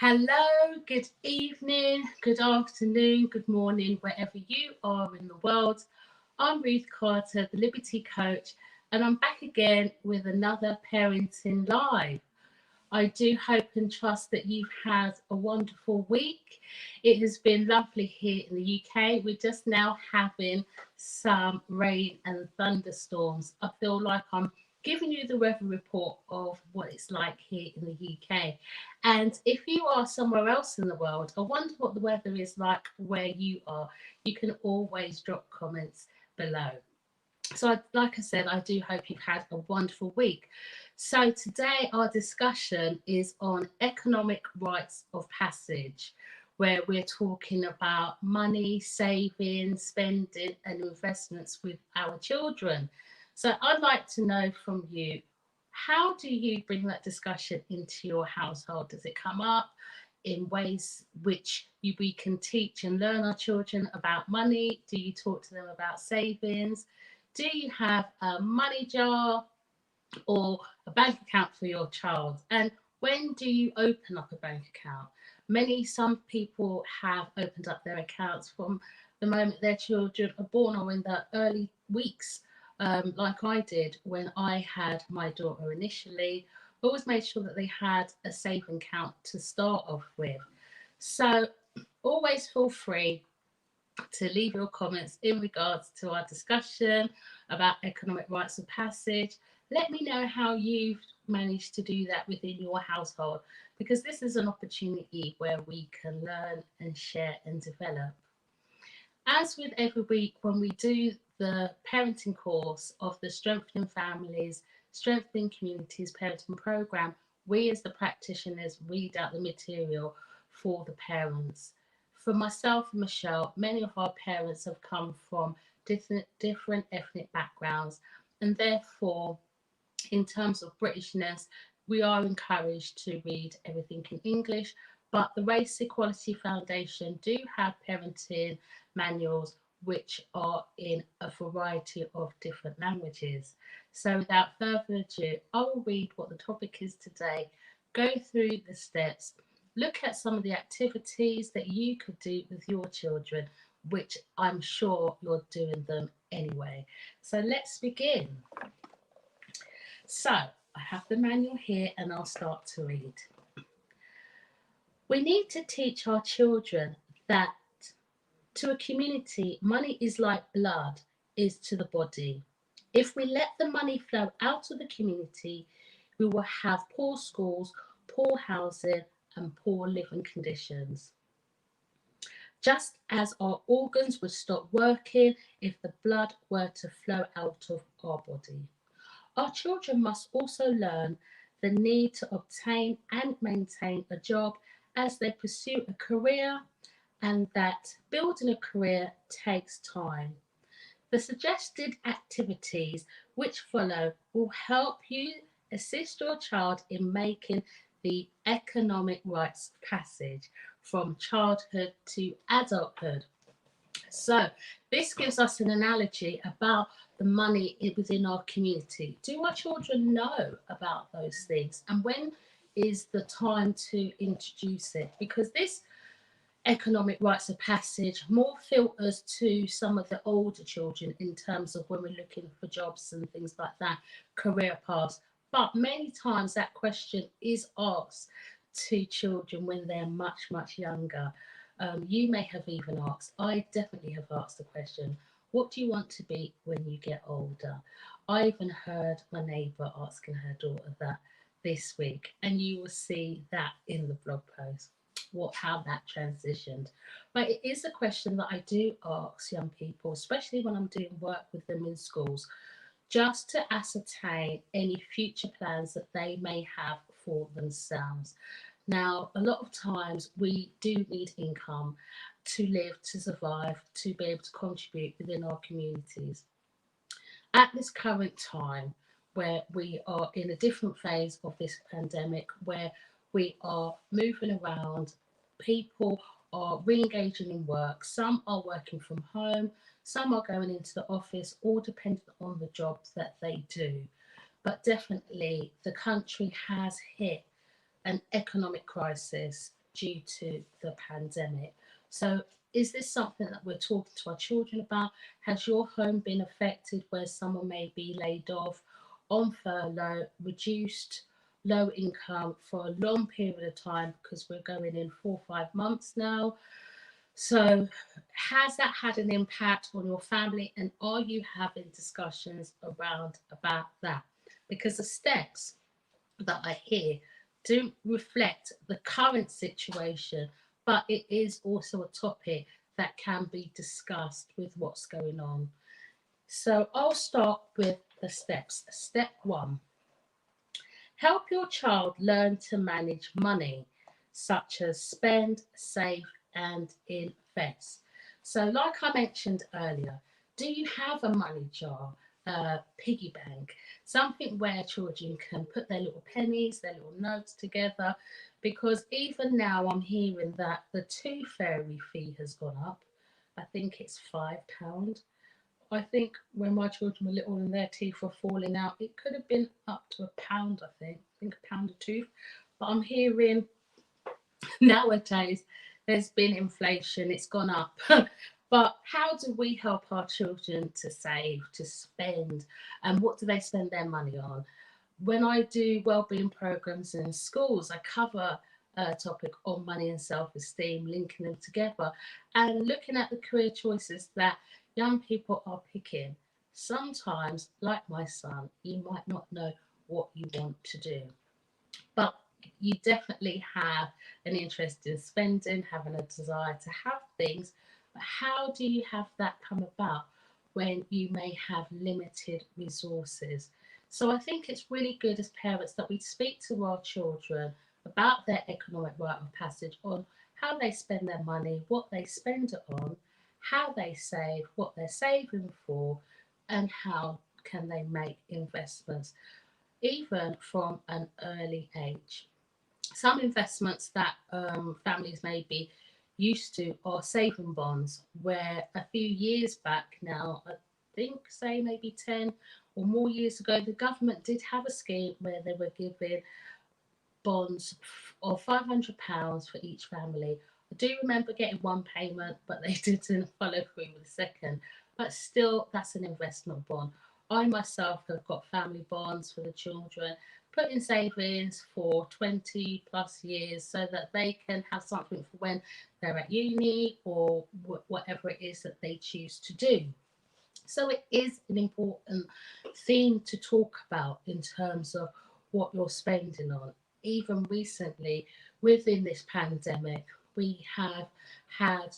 Hello, good evening, good afternoon, good morning, wherever you are in the world. I'm Ruth Carter, the Liberty Coach, and I'm back again with another Parenting Live. I do hope and trust that you've had a wonderful week. It has been lovely here in the UK. We're just now having some rain and thunderstorms. I feel like I'm giving you the weather report of what it's like here in the UK. And if you are somewhere else in the world, I wonder what the weather is like where you are. You can always drop comments below. So, like I said, I do hope you've had a wonderful week. So, today our discussion is on economic rites of passage, where we're talking about money, saving, spending, and investments with our children. So, I'd like to know from you, how do you bring that discussion into your household? Does it come up in ways which we can teach and learn our children about money? Do you talk to them about savings? Do you have a money jar or a bank account for your child? And when do you open up a bank account? Some people have opened up their accounts from the moment their children are born or in the early weeks, like I did when I had my daughter initially. Always made sure that they had a saving account to start off with. So always feel free to leave your comments in regards to our discussion about economic rites of passage. Let me know how you've managed to do that within your household, because this is an opportunity where we can learn and share and develop. As with every week, when we do the parenting course of the Strengthening Families, Strengthening Communities parenting program, we as the practitioners read out the material for the parents. For myself and Michelle, many of our parents have come from different ethnic backgrounds, and therefore, in terms of Britishness, we are encouraged to read everything in English, but the Race Equality Foundation do have parenting manuals which are in a variety of different languages. So without further ado, I will read what the topic is today, go through the steps, look at some of the activities that you could do with your children, which I'm sure you're doing them anyway. So let's begin. So I have the manual here and I'll start to read. We need to teach our children that to a community, money is like blood is to the body. If we let the money flow out of the community, we will have poor schools, poor housing, and poor living conditions. Just as our organs would stop working if the blood were to flow out of our body. Our children must also learn the need to obtain and maintain a job as they pursue a career, and that building a career takes time. The suggested activities which follow will help you assist your child in making the economic rites of passage from childhood to adulthood. So, this gives us an analogy about the money within our community. Do our children know about those things? And when is the time to introduce it? Because this economic rites of passage more filters to some of the older children in terms of when we're looking for jobs and things like that, career paths. But many times that question is asked to children when they're much, much younger. You may have even asked, I definitely have asked the question, what do you want to be when you get older? I even heard my neighbour asking her daughter that this week, and you will see that in the blog post, how that transitioned. But it is a question that I do ask young people, especially when I'm doing work with them in schools, just to ascertain any future plans that they may have for themselves. Now, a lot of times we do need income to live, to survive, to be able to contribute within our communities. At this current time, where we are in a different phase of this pandemic, where we are moving around, people are re engaging in work, some are working from home, some are going into the office, all dependent on the job that they do. But definitely, the country has hit an economic crisis due to the pandemic. So is this something that we're talking to our children about? Has your home been affected where someone may be laid off, on furlough, reduced, low income for a long period of time, because we're going in 4 or 5 months now? So has that had an impact on your family, and are you having discussions around about that? Because the steps that I hear do reflect the current situation, but it is also a topic that can be discussed with what's going on. So I'll start with the steps. Step one: help your child learn to manage money, such as spend, save, and invest. So, like I mentioned earlier, do you have a money jar, a piggy bank, something where children can put their little pennies, their little notes together? Because even now, I'm hearing that the tooth fairy fee has gone up. I think it's £5. I think when my children were little and their teeth were falling out, it could have been up to £1, I think £1 a tooth. But I'm hearing nowadays there's been inflation, it's gone up. But how do we help our children to save, to spend, and what do they spend their money on? When I do wellbeing programs in schools, I cover a topic on money and self-esteem, linking them together and looking at the career choices that young people are picking. Sometimes, like my son, you might not know what you want to do, but you definitely have an interest in spending, having a desire to have things. But how do you have that come about when you may have limited resources? So I think it's really good as parents that we speak to our children about their economic rite of passage, on how they spend their money, what they spend it on, how they save, what they're saving for, and how can they make investments, even from an early age. Some investments that families may be used to are saving bonds, where a few years back now, I think, say maybe 10 or more years ago, the government did have a scheme where they were giving bonds of £500 for each family. I do remember getting one payment, but they didn't follow through with the second. But still, that's an investment bond. I myself have got family bonds for the children, put in savings for 20 plus years so that they can have something for when they're at uni or whatever it is that they choose to do. So it is an important theme to talk about in terms of what you're spending on. Even recently, within this pandemic, we have had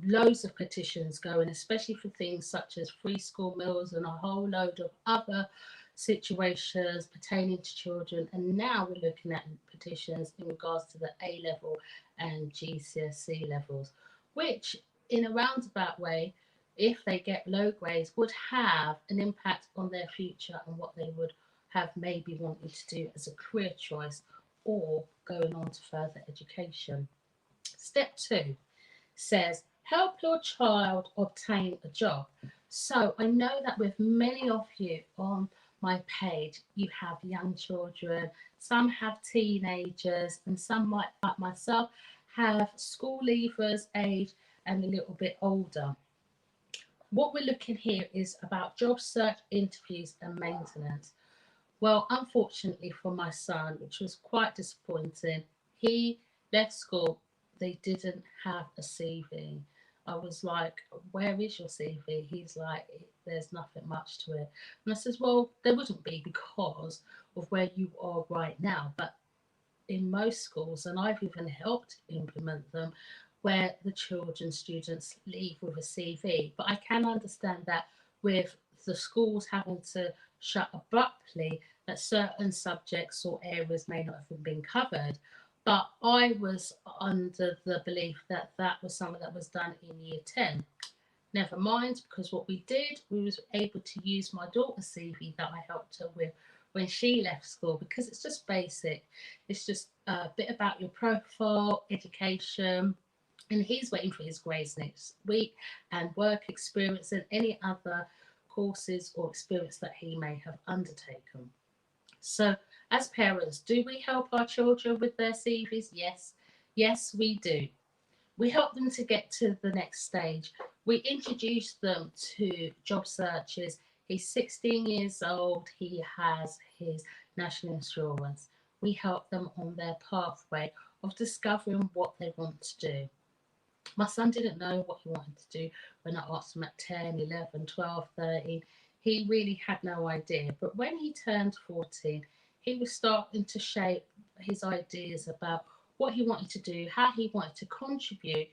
loads of petitions going, especially for things such as free school meals and a whole load of other situations pertaining to children. And now we're looking at petitions in regards to the A level and GCSE levels, which, in a roundabout way, if they get low grades, would have an impact on their future and what they would have maybe wanted to do as a career choice or going on to further education. Step two says, help your child obtain a job. So I know that with many of you on my page, you have young children, some have teenagers, and some might, like myself, have school leavers age and a little bit older. What we're looking here is about job search, interviews, and maintenance. Well, unfortunately for my son, which was quite disappointing, he left school. They didn't have a CV. I was like, where is your CV? He's like, there's nothing much to it. And I says, well, there wouldn't be because of where you are right now. But in most schools, and I've even helped implement them, where the children, students leave with a CV. But I can understand that with the schools having to shut abruptly, that certain subjects or areas may not have been covered. But I was under the belief that that was something that was done in year 10. Never mind, because what we did, we was able to use my daughter's CV that I helped her with when she left school, because it's just basic. It's just a bit about your profile, education, and he's waiting for his grades next week, and work experience and any other courses or experience that he may have undertaken. So, as parents, do we help our children with their CVs? Yes. Yes, we do. We help them to get to the next stage. We introduce them to job searches. He's 16 years old, he has his national insurance. We help them on their pathway of discovering what they want to do. My son didn't know what he wanted to do when I asked him at 10, 11, 12, 13. He really had no idea. But when he turned 14, he was starting to shape his ideas about what he wanted to do, how he wanted to contribute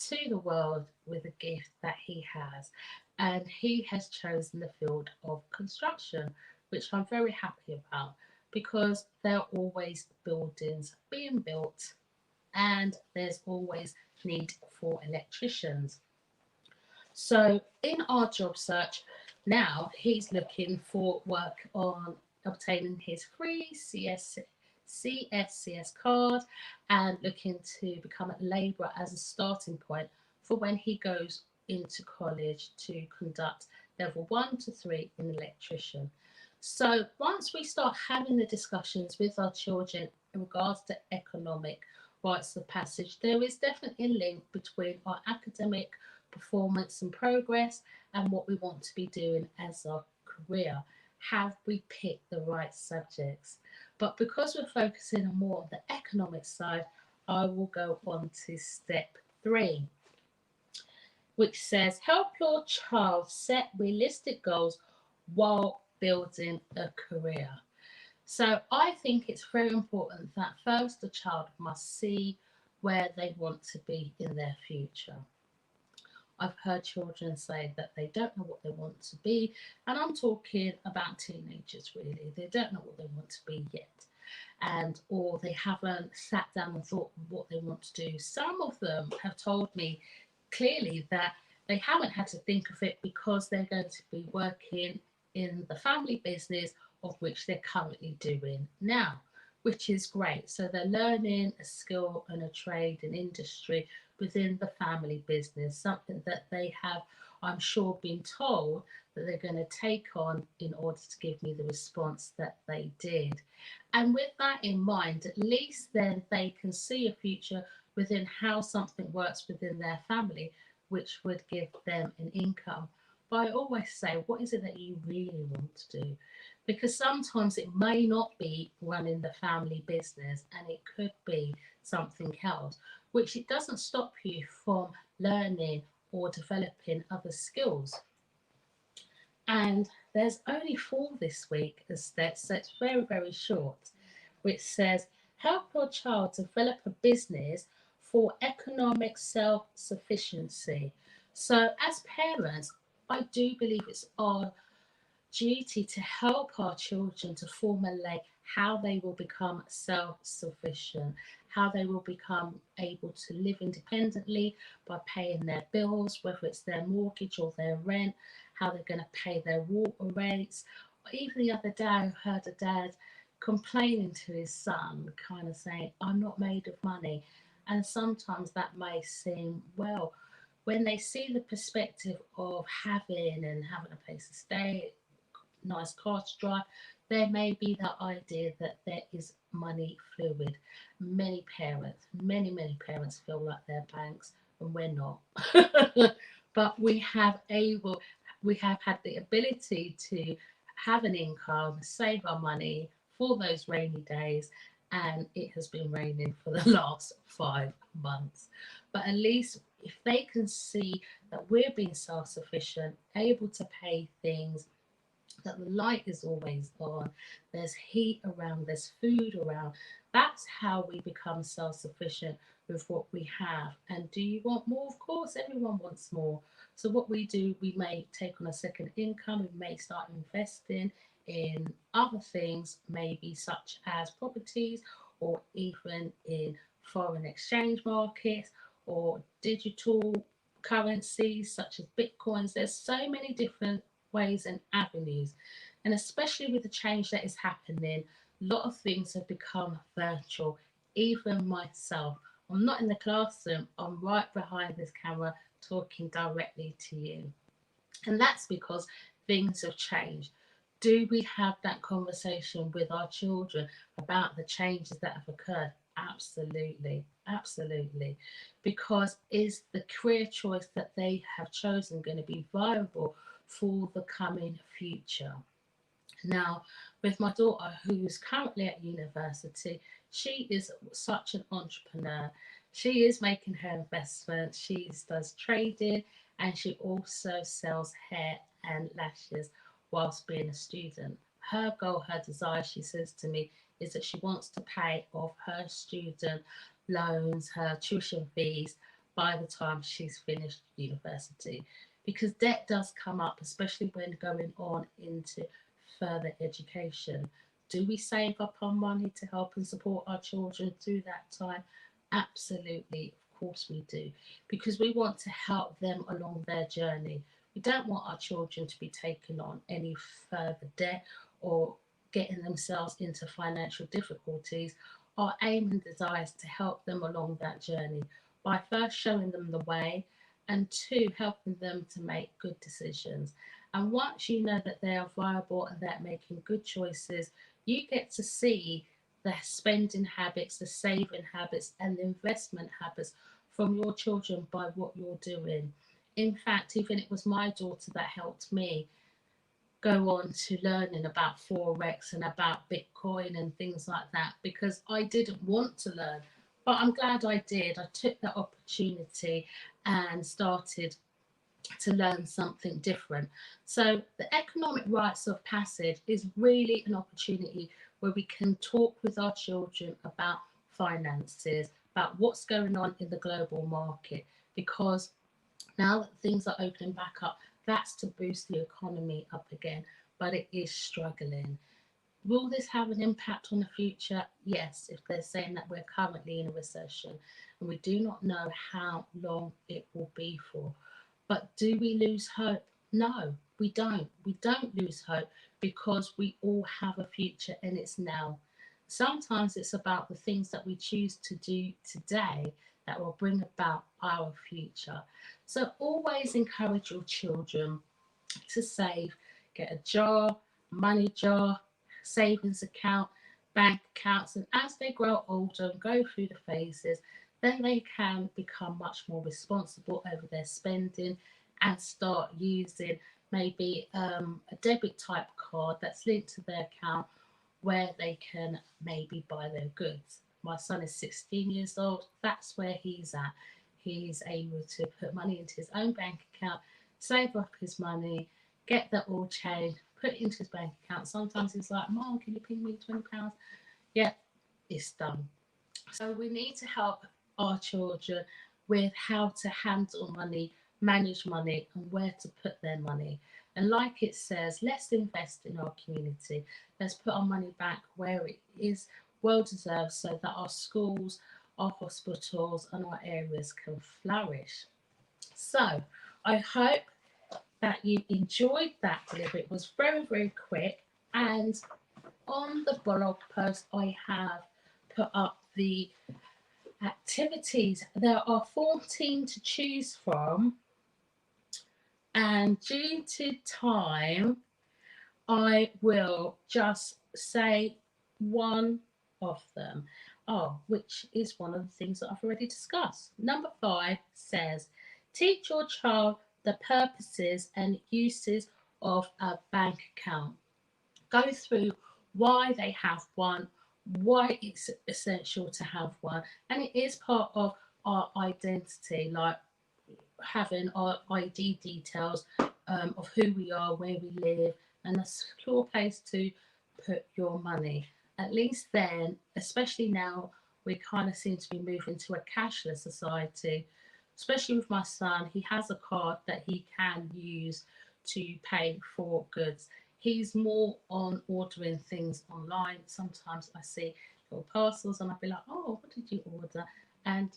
to the world with the gift that he has. And he has chosen the field of construction, which I'm very happy about because there are always buildings being built and there's always need for electricians. So in our job search now, he's looking for work on obtaining his free CSCS card and looking to become a labourer as a starting point for when he goes into college to conduct level 1 to 3 in electrician. So once we start having the discussions with our children in regards to economic rites of passage, there is definitely a link between our academic performance and progress and what we want to be doing as our career. Have we picked the right subjects? But because we're focusing on more on the economic side, I will go on to step 3, which says help your child set realistic goals while building a career. So I think it's very important that first the child must see where they want to be in their future. I've heard children say that they don't know what they want to be, and I'm talking about teenagers really. They don't know what they want to be yet, and or they haven't sat down and thought what they want to do. Some of them have told me clearly that they haven't had to think of it because they're going to be working in the family business of which they're currently doing now, which is great. So they're learning a skill and a trade and industry within the family business, something that they have, I'm sure, been told that they're going to take on in order to give me the response that they did. And with that in mind, at least then they can see a future within how something works within their family, which would give them an income. But I always say, what is it that you really want to do? Because sometimes it may not be running the family business and it could be something else, which it doesn't stop you from learning or developing other skills. And there's only 4 this week as steps, so it's very, very short, which says help your child develop a business for economic self sufficiency. So, as parents, I do believe it's our duty to help our children to formulate how they will become self sufficient, how they will become able to live independently by paying their bills, whether it's their mortgage or their rent, how they're going to pay their water rates. Even the other day, I heard a dad complaining to his son, kind of saying, I'm not made of money. And sometimes that may seem, well, when they see the perspective of having a place to stay, nice car to drive, there may be that idea that there is money fluid. Many parents feel like they're banks, and we're not. But we have had the ability to have an income, save our money for those rainy days, and it has been raining for the last 5 months. But at least if they can see that we're being self sufficient, able to pay things, that the light is always on, there's heat around, there's food around. That's how we become self sufficient with what we have. And do you want more? Of course, everyone wants more. So, what we do, we may take on a second income, we may start investing in other things, maybe such as properties or even in foreign exchange markets or digital currencies such as bitcoins. There's so many different ways and avenues. And especially with the change that is happening, a lot of things have become virtual. Even myself, I'm not in the classroom, I'm right behind this camera talking directly to you. And that's because things have changed. Do we have that conversation with our children about the changes that have occurred? Absolutely, absolutely. Because is the career choice that they have chosen going to be viable for the coming future? Now, with my daughter who's currently at university, she is such an entrepreneur. She is making her investments, she does trading, and she also sells hair and lashes whilst being a student. Her goal, her desire, she says to me, is that she wants to pay off her student loans, her tuition fees by the time she's finished university. Because debt does come up, especially when going on into further education. Do we save up our money to help and support our children through that time? Absolutely, of course we do, because we want to help them along their journey. We don't want our children to be taken on any further debt or getting themselves into financial difficulties. Our aim and desire is to help them along that journey by first showing them the way, and two, helping them to make good decisions. And once you know that they are viable and they're making good choices, you get to see the spending habits, the saving habits, and the investment habits from your children by what you're doing. In fact, even it was my daughter that helped me go on to learning about Forex and about Bitcoin and things like that because I didn't want to learn. But I'm glad I did. I took that opportunity and started to learn something different. So, the economic rites of passage is really an opportunity where we can talk with our children about finances, about what's going on in the global market, because now that things are opening back up, that's to boost the economy up again, but it is struggling. Will this have an impact on the future? Yes, if they're saying that we're currently in a recession and we do not know how long it will be for. But do we lose hope? No, we don't. We don't lose hope because we all have a future and it's now. Sometimes it's about the things that we choose to do today that will bring about our future. So always encourage your children to save, get a jar, money jar, savings account, bank accounts, and as they grow older and go through the phases, then they can become much more responsible over their spending and start using maybe a debit type card that's linked to their account where they can maybe buy their goods. My son is 16 years old, that's where he's at. He's able to put money into his own bank account, save up his money, get that all changed, put it into his bank account. Sometimes he's like, Mom, can you ping me £20? Yeah, it's done. So we need to help our children with how to handle money, manage money, and where to put their money. And like it says, let's invest in our community. Let's put our money back where it is well deserved so that our schools, our hospitals, and our areas can flourish. So I hope that you enjoyed that delivery. It was very, very quick. And on the blog post, I have put up the activities. There are 14 to choose from, and due to time, I will just say one of them. Oh, which is one of the things that I've already discussed. Number 5 says, teach your child the purposes and uses of a bank account. Go through why they have one, why it's essential to have one, and it is part of our identity, like having our ID details of who we are, where we live, and a secure place to put your money. At least then, especially now, we kind of seem to be moving to a cashless society. Especially with my son, he has a card that he can use to pay for goods. He's more on ordering things online. Sometimes I see little parcels and I'll be like, oh, what did you order? And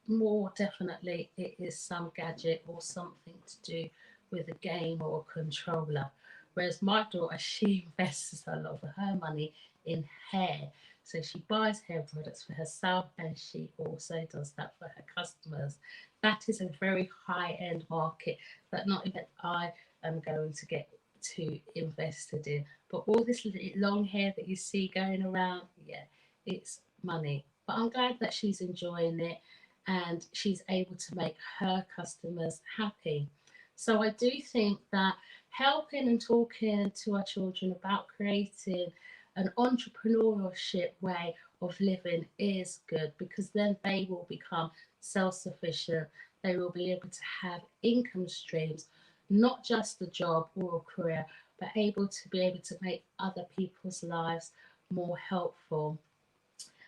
more definitely it is some gadget or something to do with a game or a controller. Whereas my daughter, she invests a lot of her money in hair. So she buys hair products for herself and she also does that for her customers. That is a very high end market that not even I am going to get too invested in. But all this long hair that you see going around, yeah, it's money. But I'm glad that she's enjoying it and she's able to make her customers happy. So I do think that helping and talking to our children about creating an entrepreneurship way of living is good, because then they will become self-sufficient. They will be able to have income streams, not just a job or a career, but able to make other people's lives more helpful.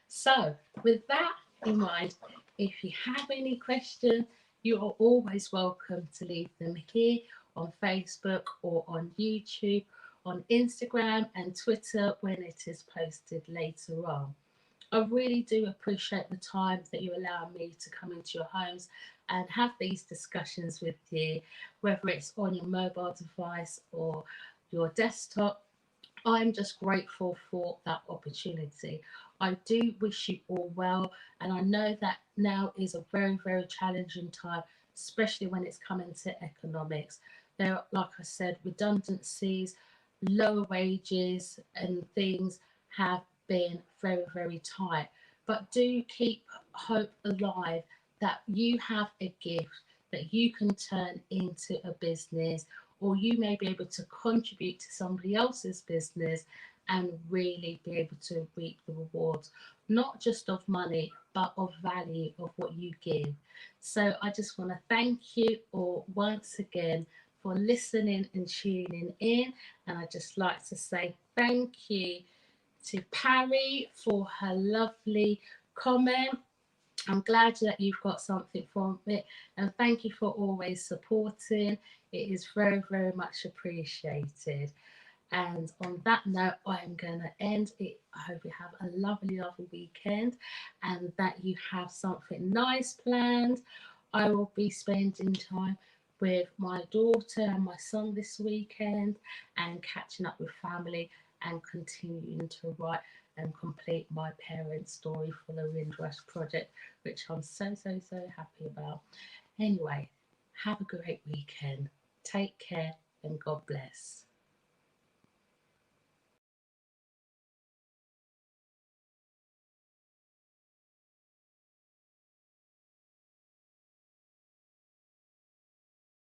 So, with that in mind, if you have any questions, you are always welcome to leave them here on Facebook or on YouTube, on Instagram and Twitter when it is posted later on. I really do appreciate the time that you allow me to come into your homes and have these discussions with you, whether it's on your mobile device or your desktop. I'm just grateful for that opportunity. I do wish you all well, and I know that now is a very, very challenging time, especially when it's coming to economics. There are, like I said, redundancies, lower wages, and things have been very, very tight. But do keep hope alive that you have a gift that you can turn into a business, or you may be able to contribute to somebody else's business and really be able to reap the rewards, not just of money, but of value of what you give. So I just want to thank you all once again for listening and tuning in. And I just like to say thank you to Parry for her lovely comment. I'm glad that you've got something from it, and thank you for always supporting. It is very, very much appreciated. And on that note, I'm going to end it. I hope you have a lovely, lovely weekend and that you have something nice planned. I will be spending time with my daughter and my son this weekend and catching up with family and continuing to write and complete my parents' story for the Windrush project, which I'm so, so, so happy about. Anyway, have a great weekend. Take care and God bless.